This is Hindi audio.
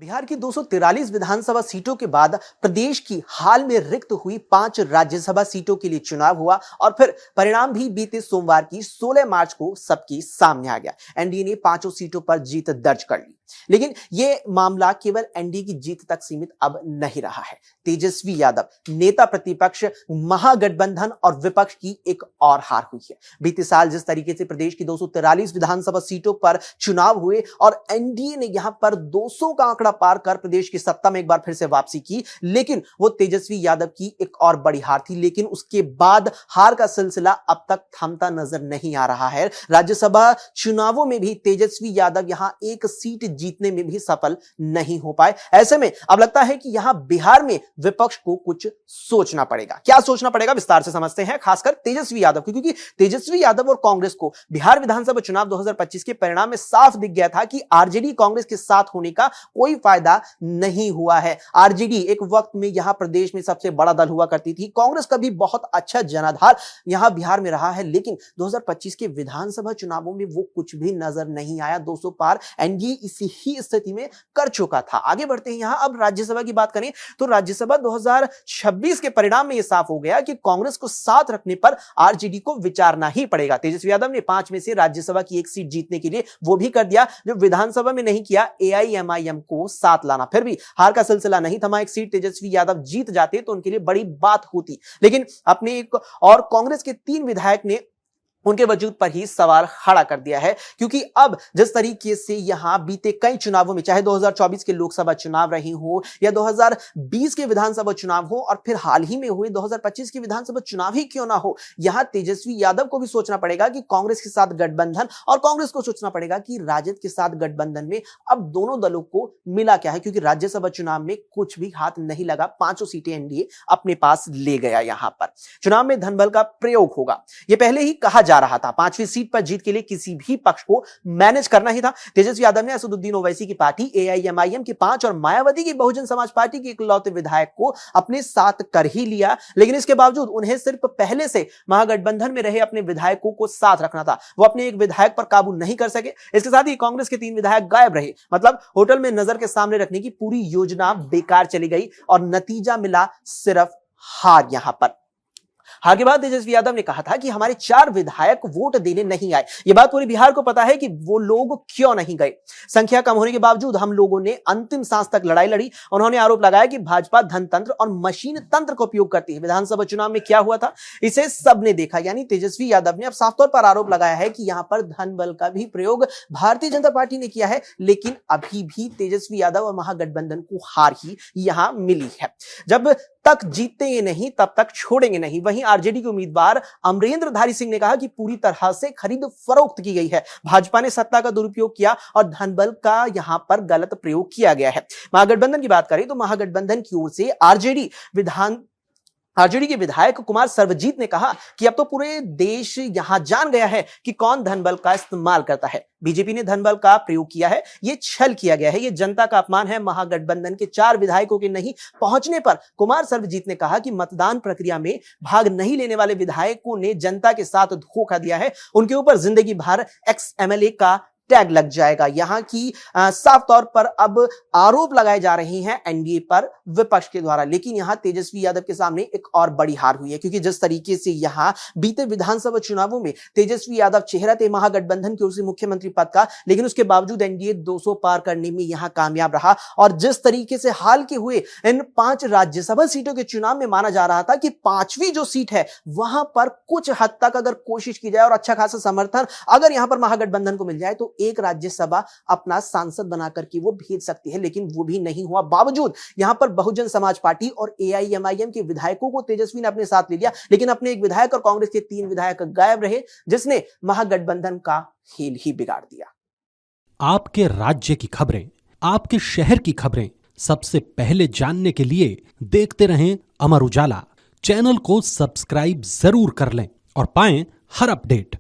बिहार की 243 विधानसभा सीटों के बाद प्रदेश की हाल में रिक्त हुई 5 राज्यसभा सीटों के लिए चुनाव हुआ और फिर परिणाम भी बीते सोमवार की 16 मार्च को सबके सामने आ गया। एनडीए ने 5 सीटों पर जीत दर्ज कर ली, लेकिन यह मामला केवल एनडीए की जीत तक सीमित अब नहीं रहा है। तेजस्वी यादव नेता प्रतिपक्ष, महागठबंधन और विपक्ष की एक और हार हुई है। बीते साल जिस तरीके से प्रदेश की 243 विधानसभा सीटों पर चुनाव हुए और एनडीए ने यहां पर 200 का आंकड़ा पार कर प्रदेश की सत्ता में एक बार फिर से वापसी की, लेकिन वो तेजस्वी यादव की एक और बड़ी हार थी। लेकिन उसके बाद हार का सिलसिला अब तक थमता नजर नहीं आ रहा है। राज्यसभा चुनावों में भी तेजस्वी यादव यहां एक सीट जीतने में भी सफल नहीं हो पाए। ऐसे में अब लगता है कि यहां बिहार में विपक्ष को कुछ सोचना पड़ेगा। क्या सोचना पड़ेगा, विस्तार से समझते हैं, खासकर तेजस्वी यादव को, क्योंकि तेजस्वी यादव और कांग्रेस को बिहार विधानसभा चुनाव 2025 के परिणाम में साफ दिख गया था कि आरजेडी कांग्रेस के साथ होने का कोई फायदा नहीं हुआ है। आरजेडी एक वक्त में यहां प्रदेश में सबसे बड़ा दल हुआ करती थी। कांग्रेस का भी बहुत अच्छा जनाधार यहां बिहार में रहा है, लेकिन 2025 के विधानसभा चुनावों में वो कुछ भी नजर नहीं आया। 200 पार एनडीए इसी ही स्थिति में कर चुका था। आगे बढ़ते हैं यहां, अब राज्यसभा की बात करें तो राज्यसभा 2026 के परिणाम में यह साफ हो गया कि कांग्रेस को साथ रखने पर आरजेडी को विचारना ही पड़ेगा। तेजस्वी यादव ने 5 में से राज्यसभा की एक सीट जीतने के लिए वो भी कर दिया जो विधानसभा में नहीं किया, एआईएमआईएम को साथ लाना। फिर भी हार का सिलसिला नहीं थमा। एक सीट तेजस्वी यादव जीत जाते तो उनके लिए बड़ी बात होती, लेकिन अपने एक और कांग्रेस के 3 विधायक ने उनके वजूद पर ही सवाल खड़ा कर दिया है, क्योंकि अब जिस तरीके से यहां बीते कई चुनावों में, चाहे 2024 के लोकसभा चुनाव रही हो या 2020 के विधानसभा चुनाव हो और फिर हाल ही में हुए 2025 के विधानसभा चुनाव ही क्यों ना हो, यहां तेजस्वी यादव को भी सोचना पड़ेगा कि कांग्रेस के साथ गठबंधन, और कांग्रेस को सोचना पड़ेगा कि राजद के साथ गठबंधन में अब दोनों दलों को मिला क्या है, क्योंकि राज्यसभा चुनाव में कुछ भी हाथ नहीं लगा। 5 सीटें एनडीए अपने पास ले गया। यहां पर चुनाव में धनबल का प्रयोग होगा, यह पहले ही कहा जा रहा था। 5वीं सीट पर जीत के लिए किसी भी पक्ष को मैनेज करना ही था। तेजस्वी यादव ने असदुद्दीन ओवैसी की पार्टी, एआईएमआईएम की 5 और मायावती की बहुजन समाज पार्टी के इकलौते विधायक को अपने साथ कर ही लिया, लेकिन इसके बावजूद उन्हें सिर्फ पहले से महागठबंधन में रहे अपने विधायकों को साथ रखना था। वो अपने एक विधायक पर काबू नहीं कर सके। इसके साथ ही कांग्रेस के 3 विधायक गायब रहे, मतलब होटल में नजर के सामने रखने की पूरी योजना बेकार चली गई और नतीजा मिला सिर्फ हार। यहां पर हार के बाद तेजस्वी यादव ने कहा था कि हमारे 4 विधायक वोट देने नहीं आए। यह बात पूरे बिहार को पता है कि वो लोग क्यों नहीं गए। संख्या कम होने के बावजूद हम लोगों ने अंतिम सांस तक लड़ाई लड़ी। उन्होंने आरोप लगाया कि भाजपा धनतंत्र और मशीन तंत्र का उपयोग करती है। विधानसभा चुनाव में क्या हुआ था इसे सबने देखा। यानी तेजस्वी यादव ने अब साफ तौर पर आरोप लगाया है कि यहां पर धन बल का भी प्रयोग भारतीय जनता पार्टी ने किया है, लेकिन अभी भी तेजस्वी यादव और महागठबंधन को हार ही यहां मिली है। जब तक जीतेंगे नहीं तब तक छोड़ेंगे नहीं। वहीं आरजेडी के उम्मीदवार अमरेंद्रधारी सिंह ने कहा कि पूरी तरह से खरीद फरोख्त की गई है। भाजपा ने सत्ता का दुरुपयोग किया और धनबल का यहां पर गलत प्रयोग किया गया है। महागठबंधन की बात करें तो महागठबंधन की ओर से आरजेडी के विधायक कुमार सर्वजीत ने कहा कि अब तो पूरे देश यहां जान गया है कि कौन धनबल का इस्तेमाल करता है। बीजेपी ने धनबल का प्रयोग किया है, यह छल किया गया है, यह जनता का अपमान है। महागठबंधन के 4 विधायकों के नहीं पहुंचने पर कुमार सर्वजीत ने कहा कि मतदान प्रक्रिया में भाग नहीं लेने वाले विधायकों ने जनता के साथ धोखा दिया है। उनके ऊपर जिंदगी भर एक्स एमएलए का टैग लग जाएगा। यहां की साफ तौर पर अब आरोप लगाए जा रहे हैं एनडीए पर विपक्ष के द्वारा, लेकिन यहां तेजस्वी यादव के सामने एक और बड़ी हार हुई है, क्योंकि जिस तरीके से यहां बीते विधानसभा चुनावों में तेजस्वी यादव चेहरा थे महागठबंधन की ओर से मुख्यमंत्री पद का, लेकिन उसके बावजूद एनडीए 200 पार करने में यहां कामयाब रहा। और जिस तरीके से हाल के हुए इन 5 राज्यसभा सीटों के चुनाव में माना जा रहा था कि 5वीं जो सीट है वहां पर कुछ हद तक अगर कोशिश की जाए और अच्छा खासा समर्थन अगर यहां पर महागठबंधन को मिल जाए तो एक राज्यसभा अपना सांसद बनाकर के वो भेज सकती है, लेकिन वो भी नहीं हुआ। बावजूद यहां पर बहुजन समाज पार्टी और एआईएमआईएम के विधायकों को तेजस्वी ने अपने साथ ले लिया, लेकिन अपने एक विधायक और कांग्रेस के 3 विधायक गायब रहे, जिसने महागठबंधन का खेल ही बिगाड़ दिया। आपके राज्य की खबरें, आपके शहर की खबरें सबसे पहले जानने के लिए देखते रहें अमर उजाला। चैनल को सब्सक्राइब जरूर कर लें और पाएं हर अपडेट।